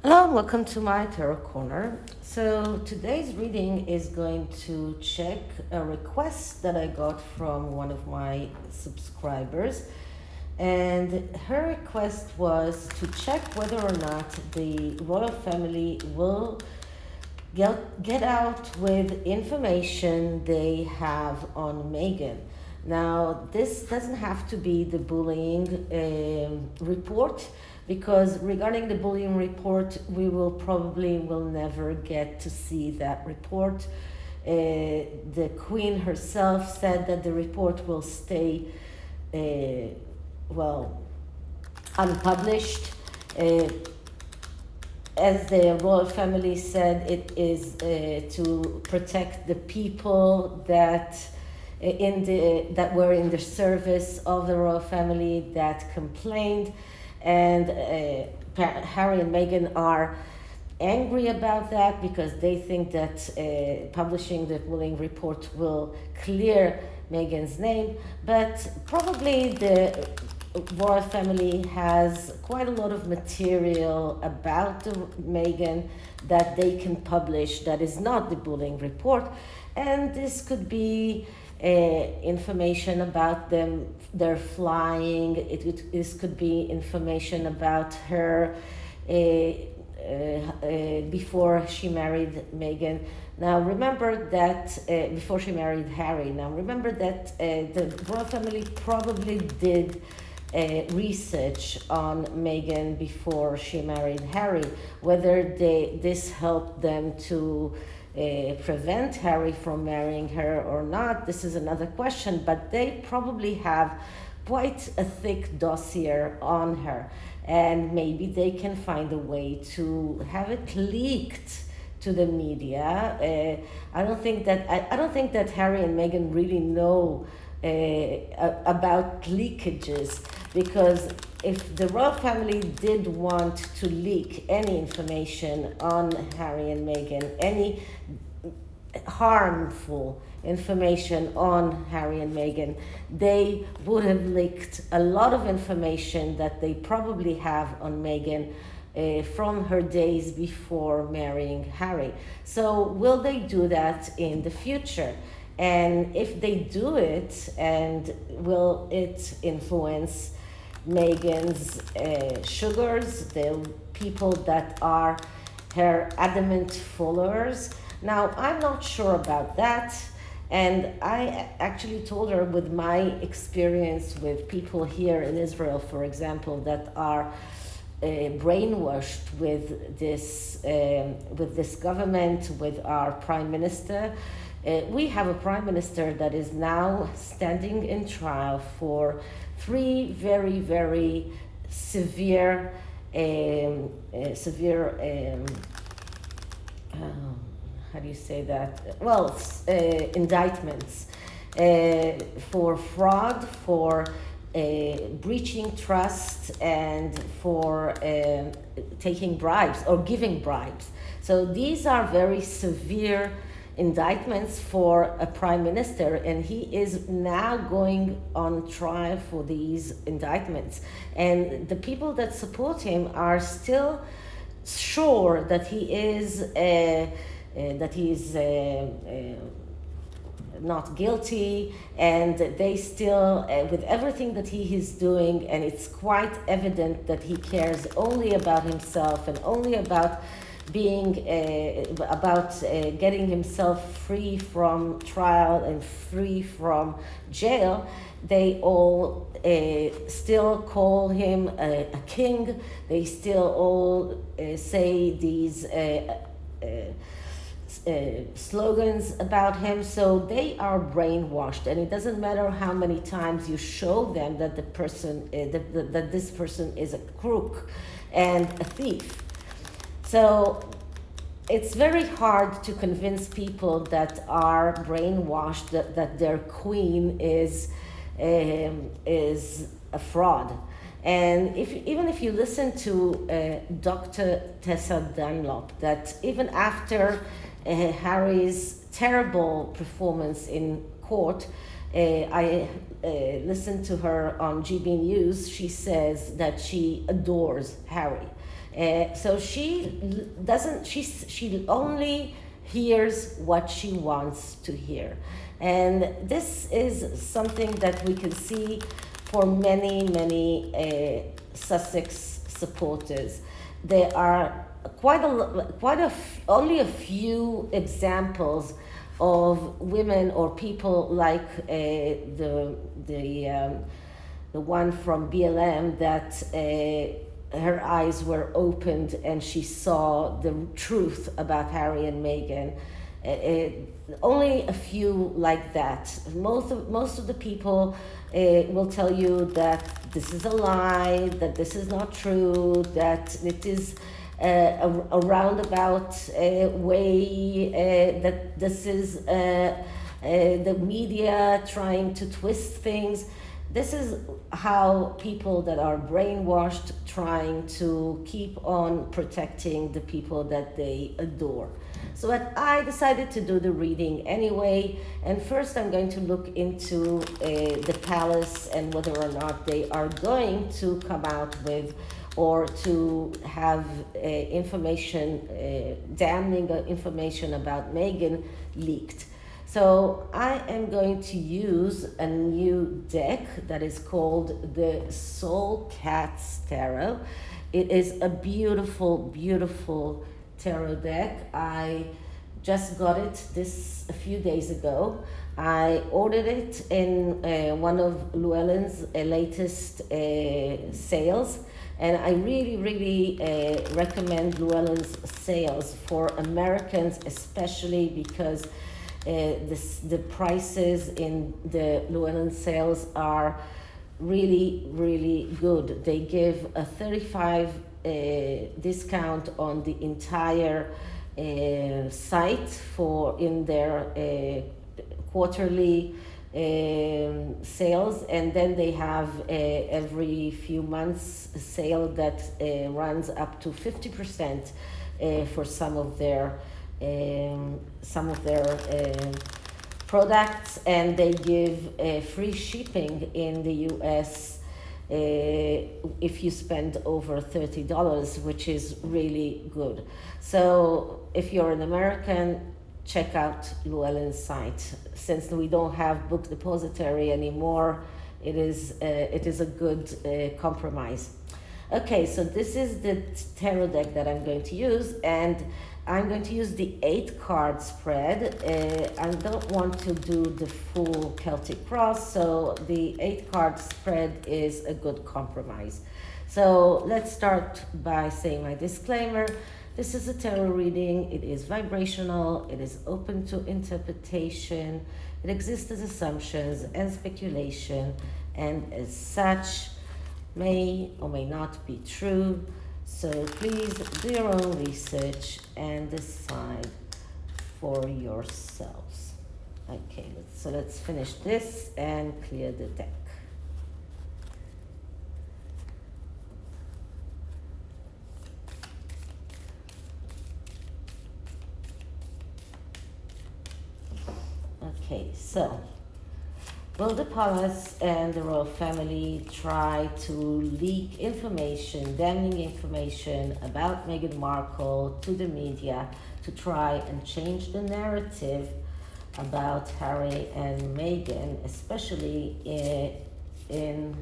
Hello and welcome to my Tarot Corner. So today's reading is going to check a request that I got from one of my subscribers. And her request was to check whether or not the royal family will get out with information they have on Meghan. Now, this doesn't have to be the bullying report, because regarding the bullying report, we will never get to see that report. The Queen herself said that the report will stay, unpublished. As the royal family said, it is to protect the people that were in the service of the royal family that complained, and Harry and Meghan are angry about that because they think that publishing the bullying report will clear Meghan's name, but probably the royal family has quite a lot of material about Meghan that they can publish that is not the bullying report, and this could be information about their flying. This could be information about her before she married Meghan. Now remember that before she married Harry. Now remember that the royal family probably did research on Meghan before she married Harry. Whether this helped them to prevent Harry from marrying her or not, this is another question, but they probably have quite a thick dossier on her, and maybe they can find a way to have it leaked to the media. I don't think that Harry and Meghan really know about leakages, because if the royal family did want to leak any information on Harry and Meghan, any harmful information on Harry and Meghan, they would have leaked a lot of information that they probably have on Meghan from her days before marrying Harry. So will they do that in the future? And if they do it, and will it influence Meghan's sugars, the people that are her adamant followers? Now, I'm not sure about that, and I actually told her, with my experience with people here in Israel, for example, that are brainwashed with this government, with our prime minister. We have a prime minister that is now standing in trial for 3 very, very severe, how do you say that? Well, indictments for fraud, for breaching trust, and for taking bribes or giving bribes. So these are very severe indictments for a prime minister, and he is now going on trial for these indictments. And the people that support him are still sure that he is not guilty, and they still, with everything that he is doing, and it's quite evident that he cares only about himself and only about getting himself free from trial and free from jail. They all still call him a king. They still all say these slogans about him. So they are brainwashed, and it doesn't matter how many times you show them that that this person is a crook and a thief. So it's very hard to convince people that are brainwashed that their queen is a fraud. And even if you listen to Dr. Tessa Dunlop, that even after Harry's terrible performance in court, I listened to her on GB News. She says that she adores Harry. So she doesn't, she only hears what she wants to hear. And this is something that we can see for many, many Sussex supporters. There are only a few examples of women or people like the one from BLM that her eyes were opened and she saw the truth about Harry and Meghan. Only a few like that. Most of the people will tell you that this is a lie, that this is not true, that it is a roundabout way, that this is the media trying to twist things. This is how people that are brainwashed trying to keep on protecting the people that they adore. So I decided to do the reading anyway, and first I'm going to look into the palace and whether or not they are going to come out with or to have information, damning information about Meghan leaked. So I am going to use a new deck that is called the Soul Cats Tarot. It is a beautiful, beautiful tarot deck. I just got it a few days ago. I ordered it in one of Llewellyn's latest sales, and I really, really recommend Llewellyn's sales for Americans, especially because the prices in the Llewellyn sales are really, really good. They give a 35 discount on the entire site for in their quarterly sales, and then they have every few months a sale that runs up to 50% for some of their products, and they give free shipping in the US if you spend over $30, which is really good. So if you're an American, check out Llewellyn's site. Since we don't have Book Depository anymore, it is a good compromise. Okay, so this is the tarot deck that I'm going to use, and I'm going to use the 8-card spread. I don't want to do the full Celtic cross, so the 8-card spread is a good compromise. So let's start by saying my disclaimer. This is a tarot reading. It is vibrational. It is open to interpretation. It exists as assumptions and speculation, and as such may or may not be true. So please do your own research and decide for yourselves. Okay, so let's finish this and clear the deck. Okay, so will the palace and the royal family try to leak information, damning information about Meghan Markle to the media to try and change the narrative about Harry and Meghan, especially in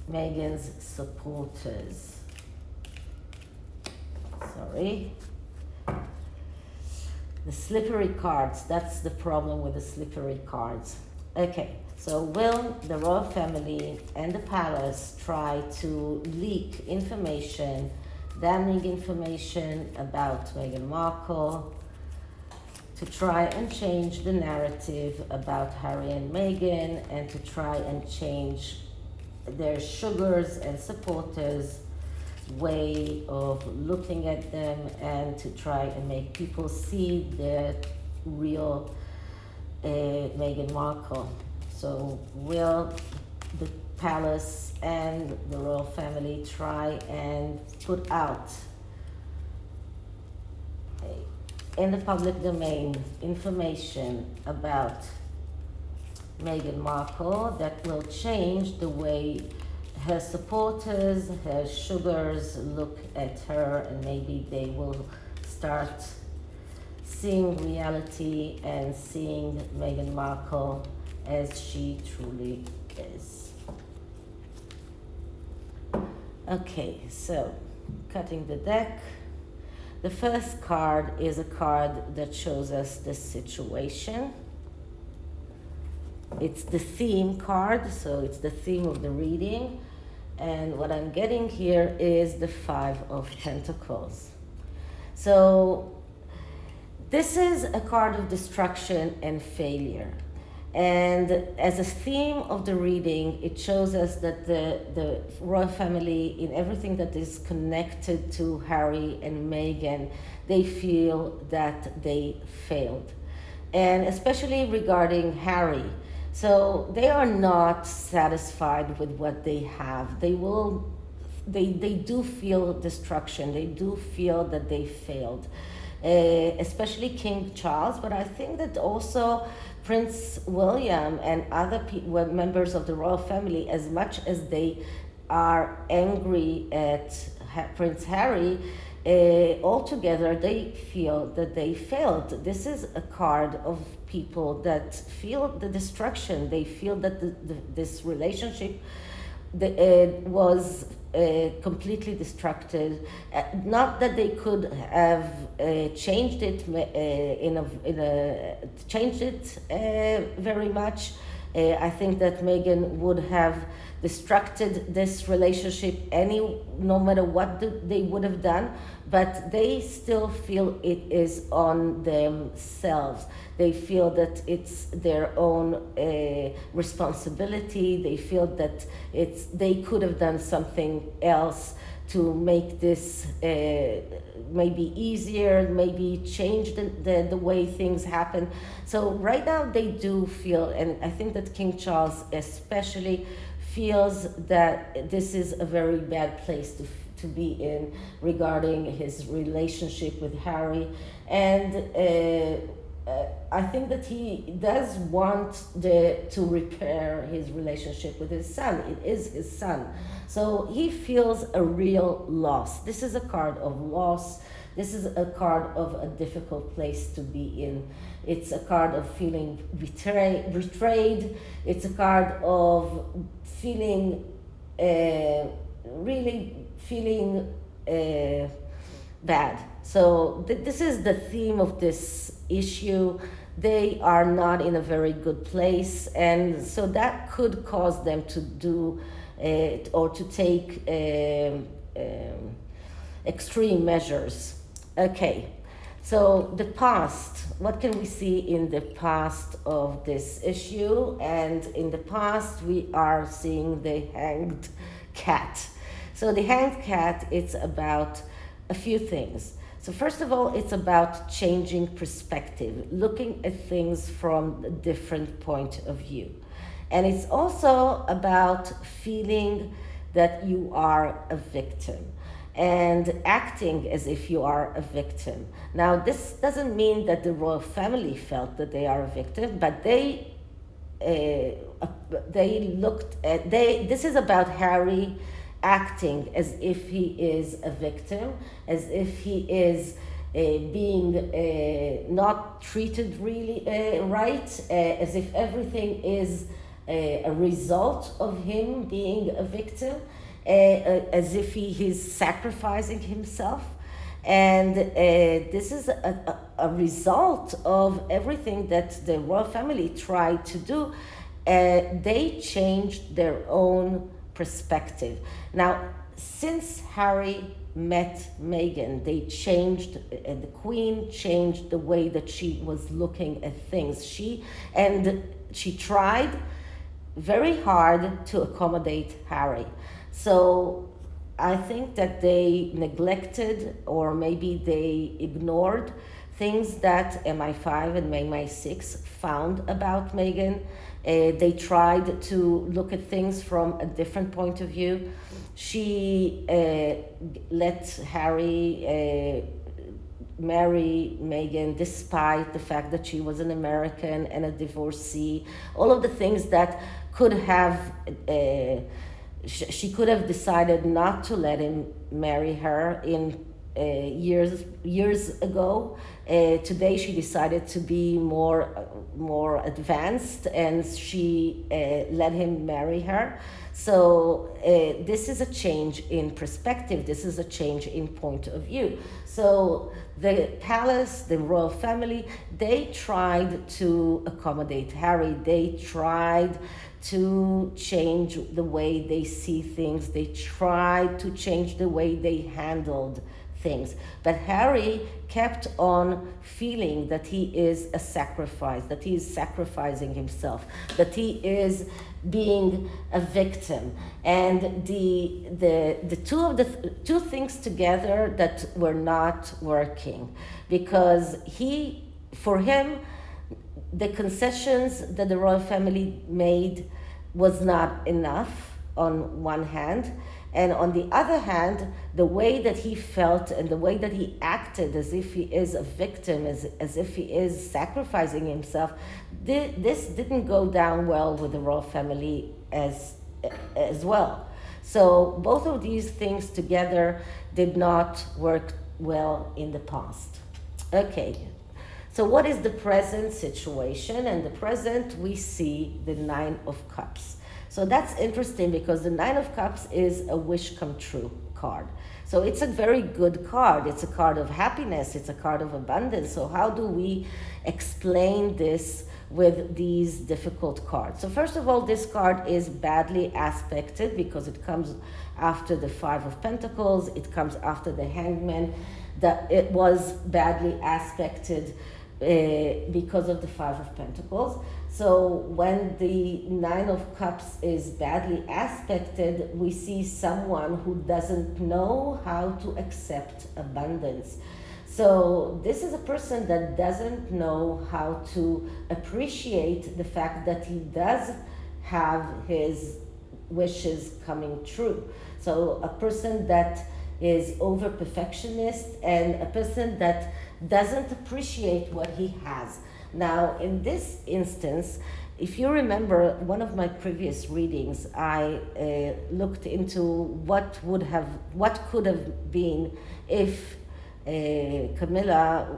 Meghan's supporters? Sorry. The slippery cards, that's the problem with the slippery cards. Okay, so will the royal family and the palace try to leak information, damning information about Meghan Markle to try and change the narrative about Harry and Meghan, and to try and change their sugars and supporters' way of looking at them, and to try and make people see the real Meghan Markle? So will the palace and the royal family try and put out in the public domain information about Meghan Markle that will change the way her supporters, her sugars look at her and maybe they will start seeing reality and seeing Meghan Markle as she truly is. Okay, so cutting the deck. The first card is a card that shows us the situation. It's the theme card, so it's the theme of the reading. And what I'm getting here is the Five of Pentacles. So this is a card of destruction and failure. And as a theme of the reading, it shows us that the royal family, in everything that is connected to Harry and Meghan, they feel that they failed. And especially regarding Harry. So they are not satisfied with what they have. They do feel destruction. They do feel that they failed. Especially King Charles, but I think that also Prince William and other members of the royal family, as much as they are angry at Prince Harry, altogether they feel that they failed. This is a card of people that feel the destruction. They feel that this relationship was completely destructed. Not that they could have changed it very much. I think that Meghan would have destructed this relationship no matter what they would have done, but they still feel it is on themselves. They feel that it's their own responsibility. They feel that they could have done something else to make this maybe easier, maybe change the way things happen. So right now they do feel, and I think that King Charles especially feels that this is a very bad place to be in regarding his relationship with Harry. And I think that he does want to repair his relationship with his son. It is his son. So he feels a real loss. This is a card of loss. This is a card of a difficult place to be in. It's a card of feeling betrayed. It's a card of feeling, really feeling bad. So this is the theme of this issue. They are not in a very good place, and so that could cause them to do or to take extreme measures. Okay, so the past. What can we see in the past of this issue? And in the past, we are seeing the hanged cat. So the hanged cat, it's about a few things. So first of all, it's about changing perspective, looking at things from a different point of view. And it's also about feeling that you are a victim and acting as if you are a victim. Now, this doesn't mean that the royal family felt that they are a victim, but this is about Harry acting as if he is a victim, as if he is being not treated really right, as if everything is a result of him being a victim, as if he is sacrificing himself. And this is a result of everything that the royal family tried to do. They changed their own perspective. Now, since Harry met Meghan, they changed, the Queen changed the way that she was looking at things. She tried very hard to accommodate Harry. So I think that they neglected, or maybe they ignored, things that MI5 and MI6 found about Meghan. They tried to look at things from a different point of view. She let Harry marry Meghan despite the fact that she was an American and a divorcee. All of the things that could have she could have decided not to let him marry her in years ago. Today she decided to be more advanced, and she let him marry her. So this is a change in perspective. This is a change in point of view. So the palace, the royal family, they tried to accommodate Harry. They tried to change the way they see things. They tried to change the way they handled things. But Harry kept on feeling that he is a sacrifice, that he is sacrificing himself, that he is being a victim. And the two things together that were not working, because for him, the concessions that the royal family made was not enough on one hand, and on the other hand, the way that he felt and the way that he acted as if he is a victim, as if he is sacrificing himself, this didn't go down well with the royal family as well. So both of these things together did not work well in the past. Okay, so what is the present situation? And the present, we see the Nine of Cups. So that's interesting, because the Nine of Cups is a wish come true card. So it's a very good card. It's a card of happiness. It's a card of abundance. So how do we explain this with these difficult cards? So first of all, this card is badly aspected because it comes after the Five of Pentacles. It comes after the Hangman. That it was badly aspected because of the Five of Pentacles. So when the Nine of Cups is badly aspected, we see someone who doesn't know how to accept abundance. So this is a person that doesn't know how to appreciate the fact that he does have his wishes coming true. So a person that is over perfectionist, and a person that doesn't appreciate what he has. Now, in this instance, if you remember one of my previous readings, I looked into what could have been if Camilla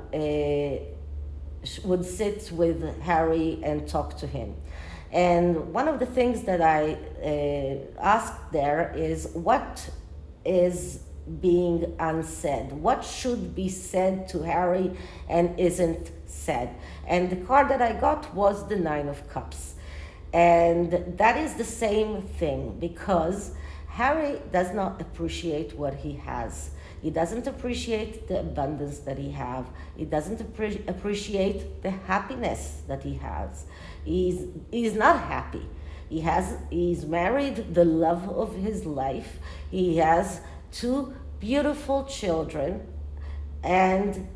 would sit with Harry and talk to him. And one of the things that I asked there is, what is being unsaid? What should be said to Harry and isn't said? And the card that I got was the Nine of Cups. And that is the same thing, because Harry does not appreciate what he has. He doesn't appreciate the abundance that he has. He doesn't appreciate the happiness that he has. He's not happy. He's married the love of his life. He has 2 beautiful children, and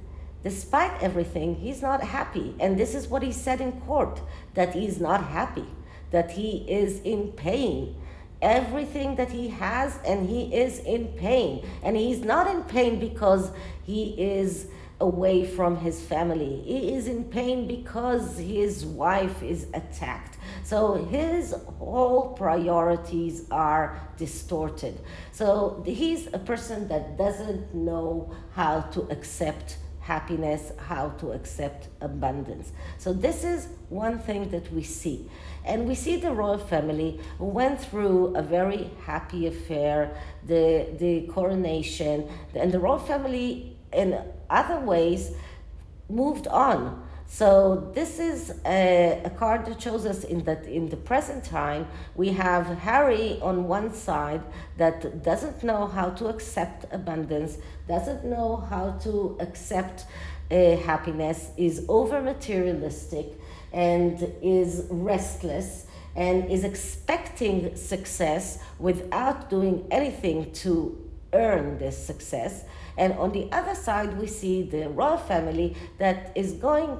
despite everything, he's not happy. And this is what he said in court, that he's not happy, that he is in pain. Everything that he has, and he is in pain. And he's not in pain because he is away from his family. He is in pain because his wife is attacked. So his whole priorities are distorted. So he's a person that doesn't know how to accept happiness, how to accept abundance. So this is one thing that we see. And we see the royal family who went through a very happy affair, the coronation, and the royal family in other ways moved on. So this is a card that shows us in the present time, we have Harry on one side that doesn't know how to accept abundance, doesn't know how to accept happiness, is over materialistic, and is restless, and is expecting success without doing anything to earn this success. And on the other side, we see the royal family that is going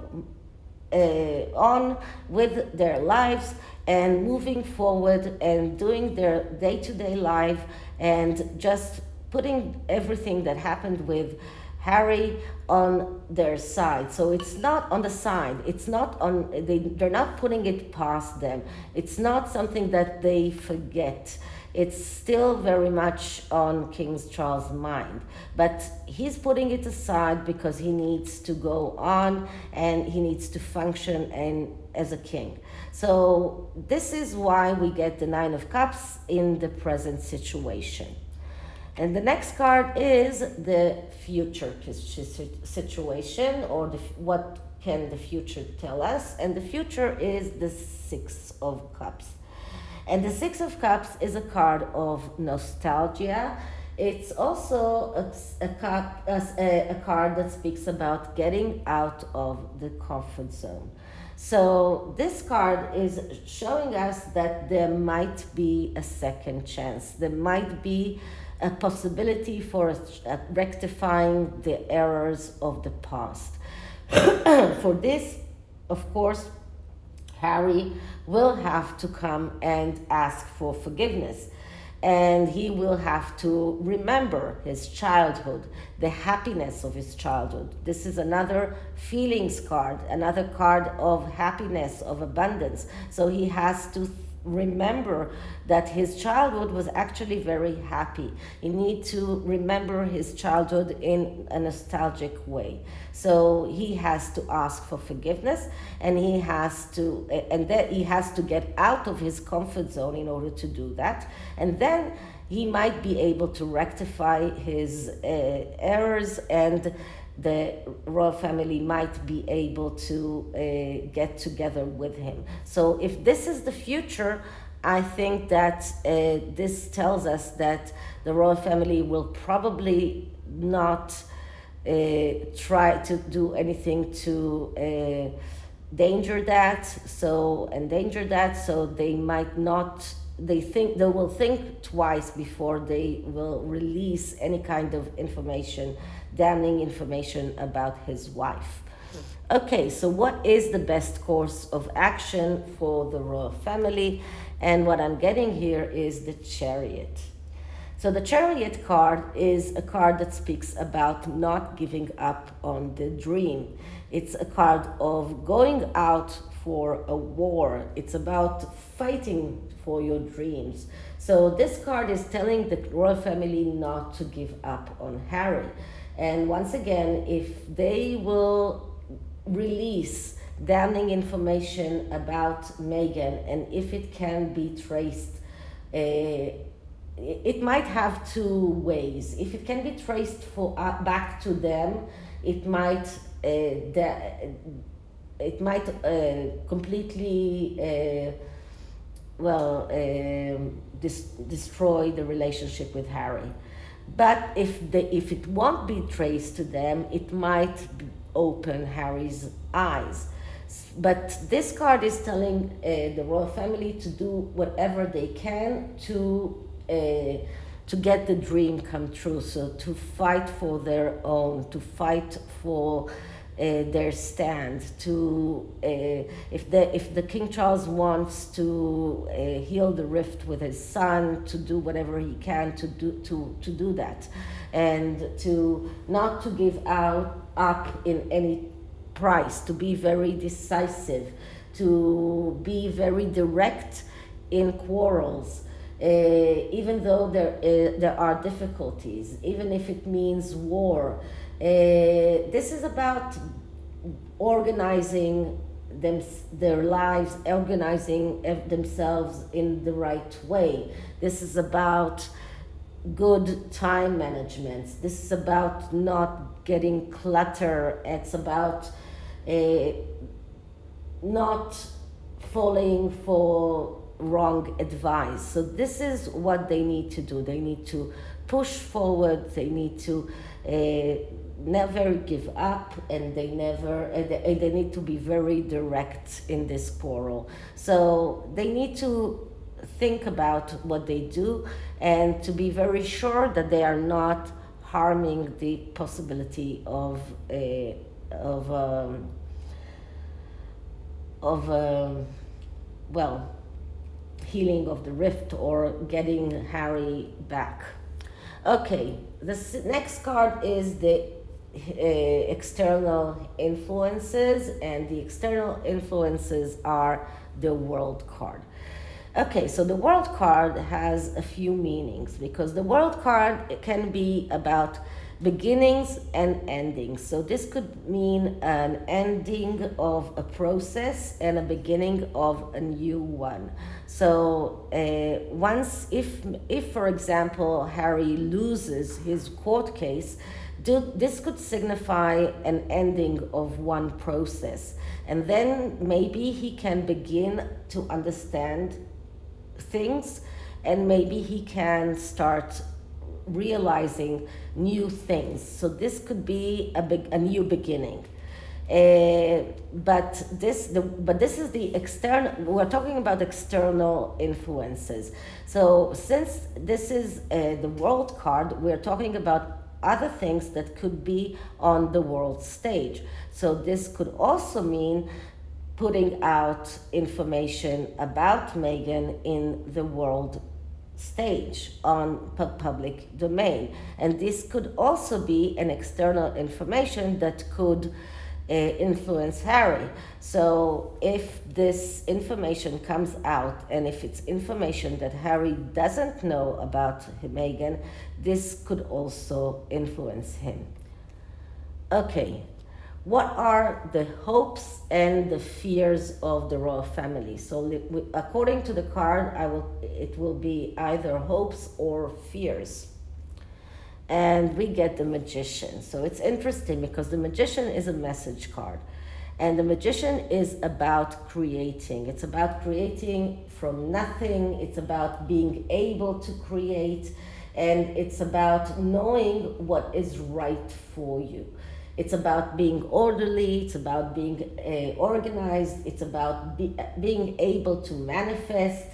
on with their lives and moving forward and doing their day-to-day life, and just putting everything that happened with Harry on their side. So it's not on the side. It's not on. They're not putting it past them. It's not something that they forget. It's still very much on King Charles' mind, but he's putting it aside because he needs to go on and he needs to function as a king. So this is why we get the Nine of Cups in the present situation. And the next card is the future situation, or what can the future tell us? And the future is the Six of Cups. And the Six of Cups is a card of nostalgia. It's also a card that speaks about getting out of the comfort zone. So this card is showing us that there might be a second chance. There might be a possibility for rectifying the errors of the past. For this, of course, Harry will have to come and ask for forgiveness. And he will have to remember his childhood, the happiness of his childhood. This is another feelings card, another card of happiness, of abundance. So he has to remember that his childhood was actually very happy. He needs to remember his childhood in a nostalgic way. So he has to ask for forgiveness, and he has to get out of his comfort zone in order to do that. And then he might be able to rectify his errors, and the royal family might be able to get together with him. So if this is the future, I think that this tells us that the royal family will probably not try to do anything to endanger that. So they might not. They will think twice before they will release any kind of information, damning information about his wife. Okay, so what is the best course of action for the royal family? And what I'm getting here is the Chariot. So the Chariot card is a card that speaks about not giving up on the dream. It's a card of going out for a war. It's about fighting for your dreams. So this card is telling the royal family not to give up on Harry. And once again, if they will release damning information about Meghan, and if it can be traced, it might have two ways. If it can be traced back to them, it might completely destroy the relationship with Harry. But if it won't be traced to them, it might open Harry's eyes. But this card is telling the royal family to do whatever they can to get the dream come true. So to fight for their own, to fight for their stand. To if the King Charles wants to heal the rift with his son, to do whatever he can to do that, and to not to give up in any price, to be very decisive, to be very direct in quarrels, even though there are difficulties, even if it means war. This is about organizing their lives, organizing themselves in the right way. This is about good time management. This is about not getting clutter. It's about not falling for wrong advice. So this is what they need to do. They need to push forward. They need to never give up, and they need to be very direct in this quarrel. So they need to think about what they do, and to be very sure that they are not harming the possibility of healing of the rift or getting Harry back. Okay, the next card is the external influences, and the external influences are the World card. Okay, so the world card has a few meanings because the world card can be about beginnings and endings. So this could mean an ending of a process and a beginning of a new one. So if for example Harry loses his court case, this could signify an ending of one process, and then maybe he can begin to understand things, and maybe he can start realizing new things. So this could be a new beginning. But this is the external. We're talking about external influences. So since this is the world card, we're talking about other things that could be on the world stage. So this could also mean putting out information about Meghan in the world stage on public domain. And this could also be an external information that could influence Harry. So if this information comes out, and if it's information that Harry doesn't know about Meghan, this could also influence him. Okay, what are the hopes and the fears of the royal family? So according to the card, it will be either hopes or fears. And we get the Magician. So it's interesting because the Magician is a message card. And the Magician is about creating. It's about creating from nothing. It's about being able to create. And it's about knowing what is right for you. It's about being orderly. It's about being organized. It's about being able to manifest.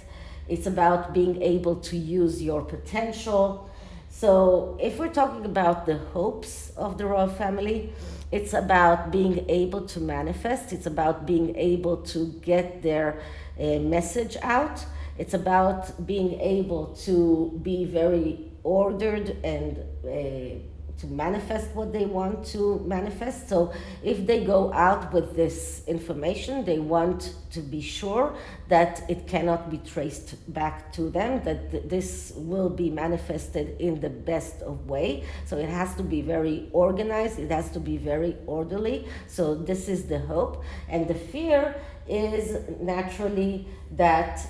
It's about being able to use your potential. So if we're talking about the hopes of the royal family, it's about being able to manifest. It's about being able to get their message out. It's about being able to be very ordered and to manifest what they want to manifest. So if they go out with this information, they want to be sure that it cannot be traced back to them, that this will be manifested in the best of way. So it has to be very organized, it has to be very orderly. So this is the hope. And the fear is naturally that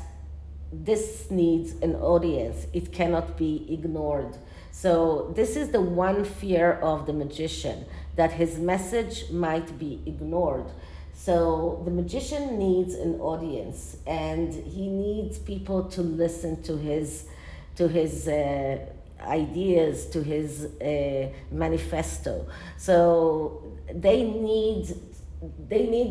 this needs an audience. It cannot be ignored. So this is the one fear of the Magician, that his message might be ignored. So the Magician needs an audience, and he needs people to listen to his ideas, to his manifesto. So they need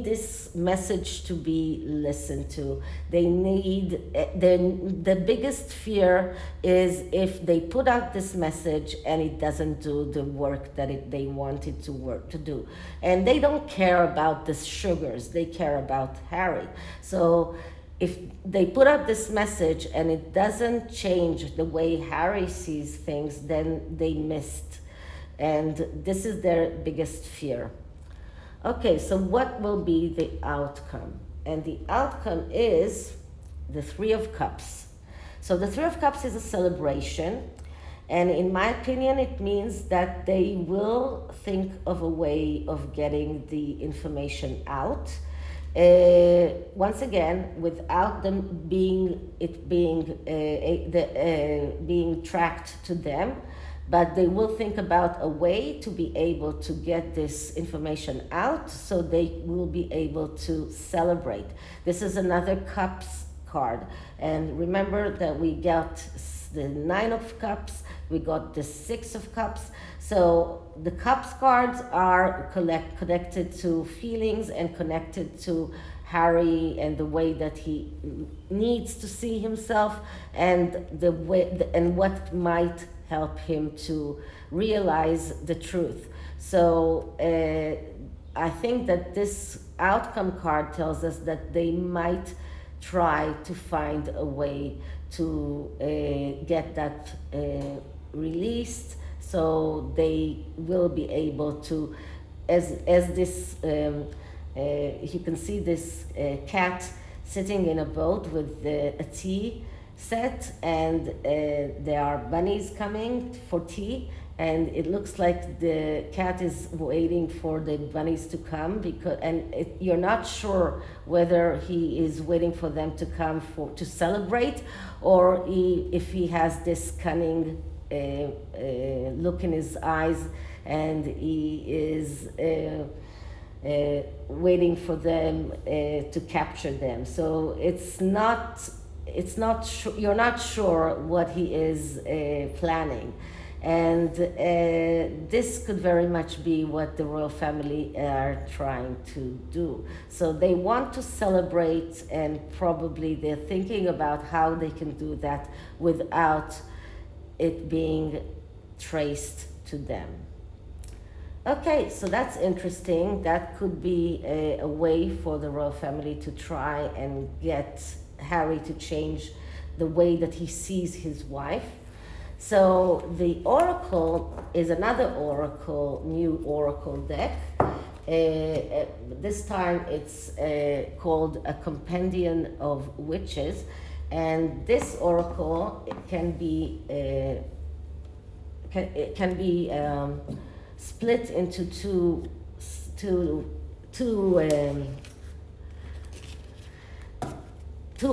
this message to be listened to. They need, the biggest fear is if they put out this message and it doesn't do the work that they want it to do. And they don't care about the sugars, they care about Harry. So if they put out this message and it doesn't change the way Harry sees things, then they missed. And this is their biggest fear. Okay, so what will be the outcome? And the outcome is the Three of Cups. So the Three of Cups is a celebration, and in my opinion, it means that they will think of a way of getting the information out. Once again, without them being tracked to them, but they will think about a way to be able to get this information out, so they will be able to celebrate. This is another Cups card. And remember that we got the Nine of Cups, we got the Six of Cups. So the Cups cards are connected to feelings and connected to Harry and the way that he needs to see himself, and the way and what might help him to realize the truth. So I think that this outcome card tells us that they might try to find a way to get that released, so they will be able to, as this you can see this cat sitting in a boat with a tea set, and there are bunnies coming for tea, and it looks like the cat is waiting for the bunnies to come, because you're not sure whether he is waiting for them to come to celebrate, or if he has this cunning look in his eyes, and he is waiting for them to capture them. So you're not sure what he is planning. And this could very much be what the royal family are trying to do. So they want to celebrate, and probably they're thinking about how they can do that without it being traced to them. Okay, so that's interesting. That could be a way for the royal family to try and get Harry to change the way that he sees his wife. So the oracle is another oracle, new oracle deck. This time it's called a compendium of witches, and this oracle can be split into two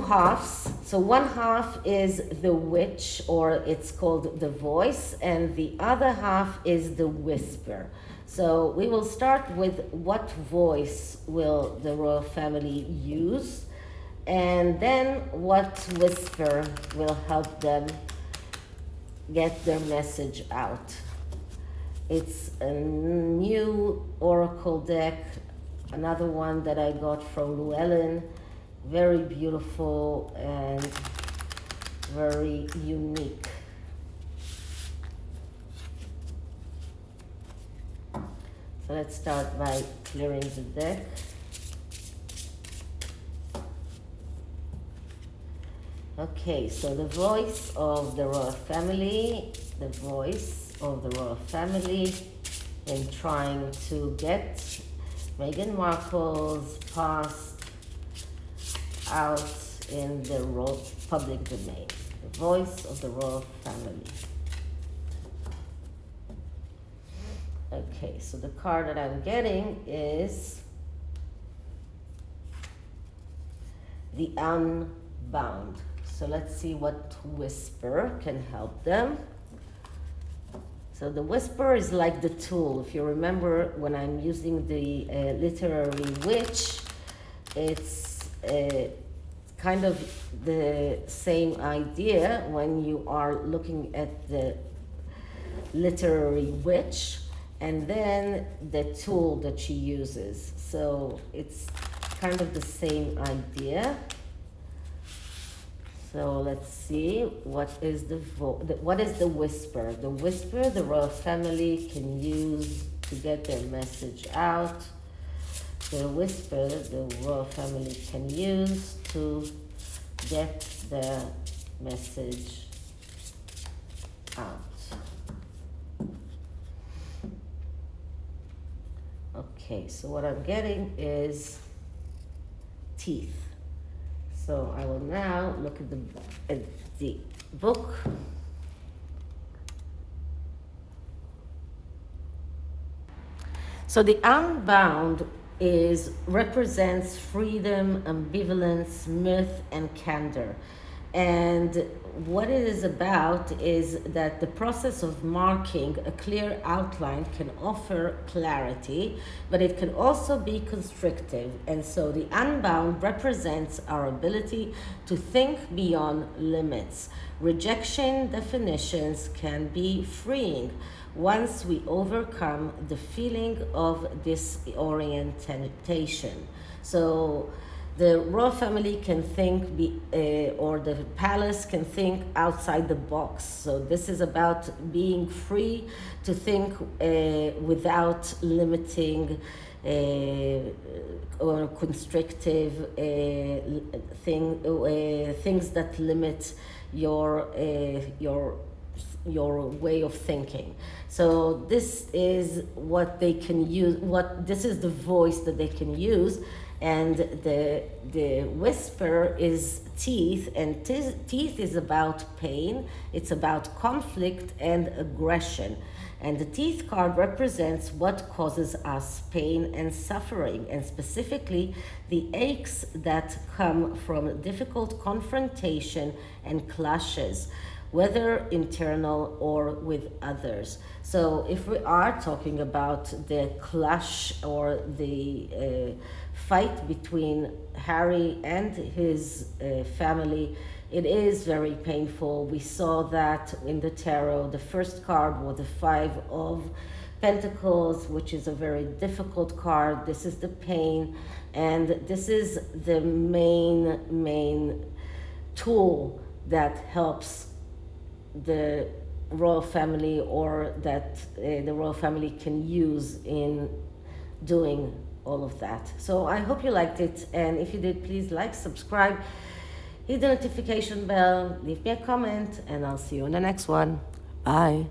halves. So one half is the witch, or it's called the voice, and the other half is the whisper. So we will start with what voice will the royal family use, and then what whisper will help them get their message out. It's a new oracle deck, another one that I got from Llewellyn. Very beautiful and very unique. So let's start by clearing the deck. Okay, so the voice of the royal family, in trying to get Meghan Markle's past out in the public domain. The voice of the royal family. Okay, so the card that I'm getting is the Unbound. So let's see what whisper can help them. So the whisper is like the tool. If you remember, when I'm using the literary witch, it's kind of the same idea when you are looking at the literary witch, and then the tool that she uses. So it's kind of the same idea. So let's see, what is the whisper? The whisper the royal family can use to get their message out. The whisper the royal family can use to get their message out. Okay, so what I'm getting is teeth. So I will now look at the book. So the Unbound represents freedom, ambivalence, myth, and candor. And what it is about is that the process of marking a clear outline can offer clarity, but it can also be constrictive. And so the Unbound represents our ability to think beyond limits. Rejection definitions can be freeing once we overcome the feeling of disorientation. So the royal family can think, or the palace can think outside the box. So this is about being free to think without limiting or constrictive things that limit your way of thinking. So this is what they can use. This is the voice that they can use. And the whisper is teeth, and teeth is about pain, it's about conflict and aggression. And the teeth card represents what causes us pain and suffering, and specifically the aches that come from difficult confrontation and clashes, whether internal or with others. So if we are talking about the clash or the fight between Harry and his family, it is very painful. We saw that in the tarot. The first card was the Five of Pentacles, which is a very difficult card. This is the pain, and this is the main tool that helps the royal family, or that the royal family can use in doing all of that. So I hope you liked it, and if you did, please like, subscribe, hit the notification bell, leave me a comment, and I'll see you in the next one. Bye.